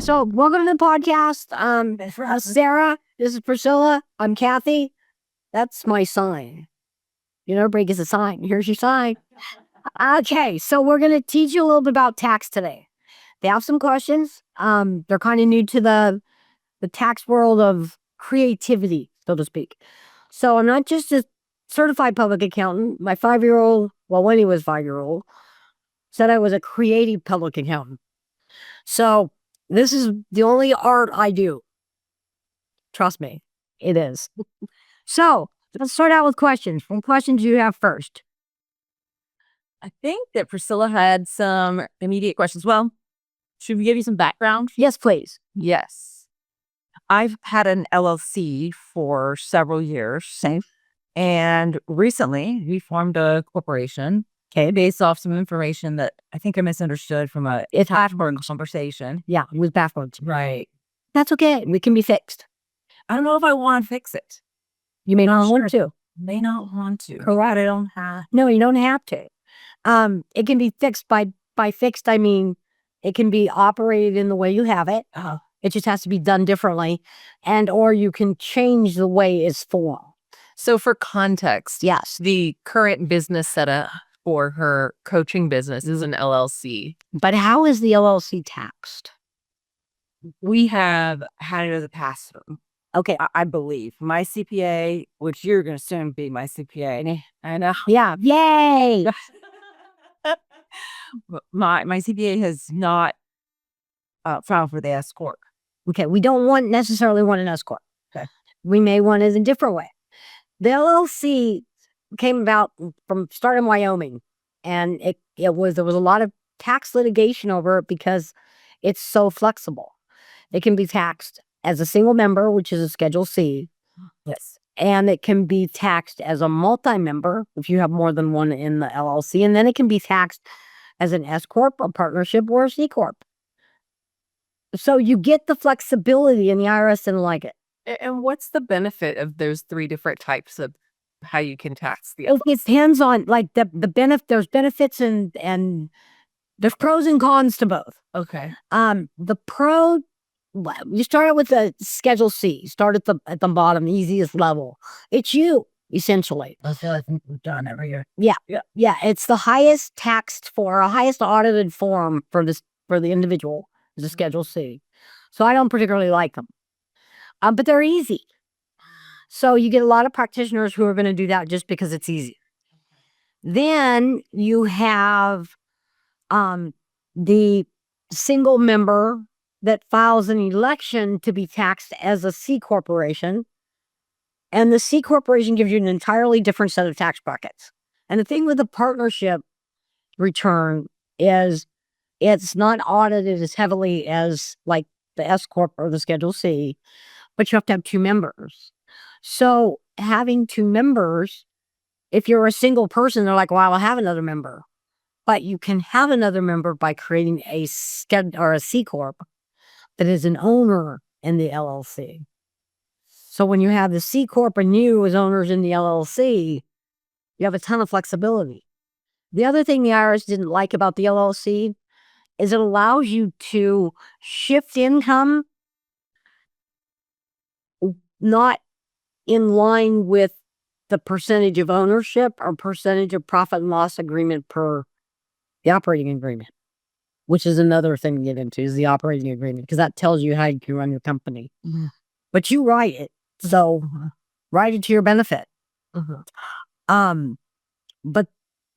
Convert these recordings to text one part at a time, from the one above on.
So welcome to the podcast. Sarah, this is Priscilla. I'm Kathy. That's my sign. You know, everybody gets a sign. Here's your sign. Okay, so we're going to teach you a little bit about tax today. They have some questions. They're kind of new to the tax world of creativity, so to speak. So I'm not just a certified public accountant. My 5-year-old, well, when he was 5-year-old, said I was a creative public accountant. So this is the only art I do. Trust me, it is. So let's start out with questions. What questions do you have first? I think that Priscilla had some immediate questions. Well, should we give you some background? Yes, please. Yes. I've had an LLC for several years. Same. And recently we formed a corporation. Okay. Based off some information that I think I misunderstood from a conversation. Yeah, it was backwards. Right. That's okay. We can be fixed. I don't know if I want to fix it. You may not want to. May not want to. Correct. I don't have. No, you don't have to. It can be fixed by fixed. I mean, it can be operated in the way you have it. It just has to be done differently, or you can change the way it's formed. So for context, yes, the current business setup for her coaching business is an LLC. But how is the LLC taxed? We have had it as a pass-through. Okay. I believe my CPA, which you're going to soon be my CPA. I know. Yeah. Yay. my CPA has not filed for the S Corp. Okay. We don't necessarily want an S Corp. Okay. We may want it in a different way. The LLC came about from starting in Wyoming, and there was a lot of tax litigation over it because it's so flexible. It can be taxed as a single member, which is a Schedule C. Yes. And it can be taxed as a multi-member if you have more than one in the LLC. And then it can be taxed as an S Corp, a partnership, or a C Corp. So you get the flexibility, and the IRS didn't like it. And what's the benefit of those three different types of how you can tax the LLC? It depends on like the benefit. There's benefits and there's pros and cons to both. Okay. The pro, you start out with the Schedule C. Start at the bottom, easiest level. It's you, essentially. That's what I think we've done every year. Yeah. It's the highest taxed highest audited form for the individual is a Schedule C. So I don't particularly like them. But they're easy. So you get a lot of practitioners who are going to do that just because it's easy. Then you have the single member that files an election to be taxed as a C corporation. And the C corporation gives you an entirely different set of tax brackets. And the thing with the partnership return is it's not audited as heavily as like the S Corp or the Schedule C, but you have to have 2 members. So having 2 members, if you're a single person, they're like, well, I'll have another member. But you can have another member by creating a C Corp that is an owner in the LLC. So when you have the C Corp and you as owners in the LLC, you have a ton of flexibility. The other thing the IRS didn't like about the LLC is it allows you to shift income not in line with the percentage of ownership or percentage of profit and loss agreement per the operating agreement, which is another thing to get into, is the operating agreement, because that tells you how you can run your company. Mm-hmm. But you write it, so write it to your benefit. Mm-hmm.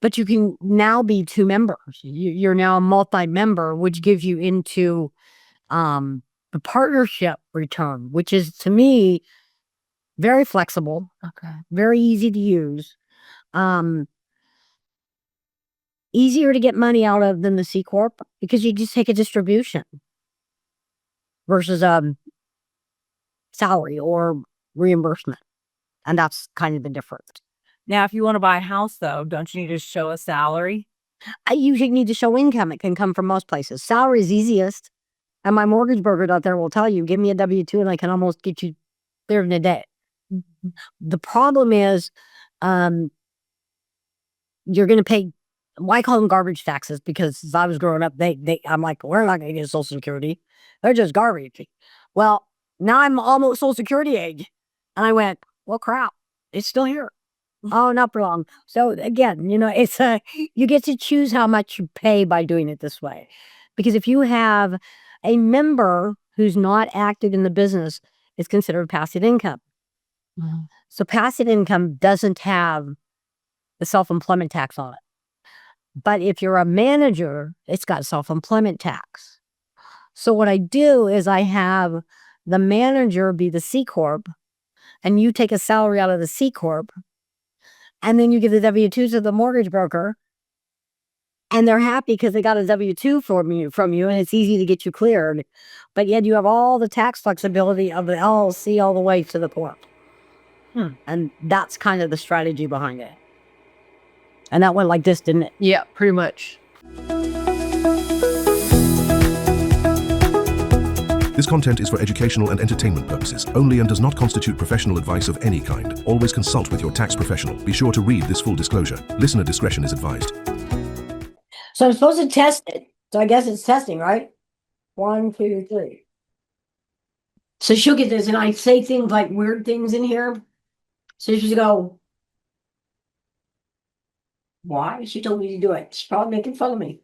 But you can now be 2 members. You're now a multi-member, which gives you into the partnership return, which is, to me, very flexible. Okay. Very easy to use. Easier to get money out of than the C Corp because you just take a distribution versus salary or reimbursement. And that's kind of the difference. Now, if you want to buy a house, though, don't you need to show a salary? I usually need to show income. It can come from most places. Salary is easiest. And my mortgage broker out there will tell you, give me a W-2 and I can almost get you there in a day. The problem is you're going to pay why call them garbage taxes? Because as I was growing up, I'm like, we're not going to get Social Security. They're just garbage. Well, now I'm almost Social Security age. And I went, well, crap, it's still here. Oh, not for long. So again, it's you get to choose how much you pay by doing it this way. Because if you have a member who's not active in the business, it's considered passive income. So passive income doesn't have the self-employment tax on it. But if you're a manager, it's got self-employment tax. So what I do is I have the manager be the C Corp, and you take a salary out of the C Corp, and then you give the W-2 to the mortgage broker, and they're happy because they got a W-2 from you, and it's easy to get you cleared. But yet you have all the tax flexibility of the LLC all the way to the Corp. And that's kind of the strategy behind it. And that went like this, didn't it? Yeah, pretty much. This content is for educational and entertainment purposes only and does not constitute professional advice of any kind. Always consult with your tax professional. Be sure to read this full disclosure. Listener discretion is advised. So I'm supposed to test it. So I guess it's testing, right? 1, 2, 3. So she'll get this, and I say things like weird things in here. So she's go, why? She told me to do it. She's probably making fun of me.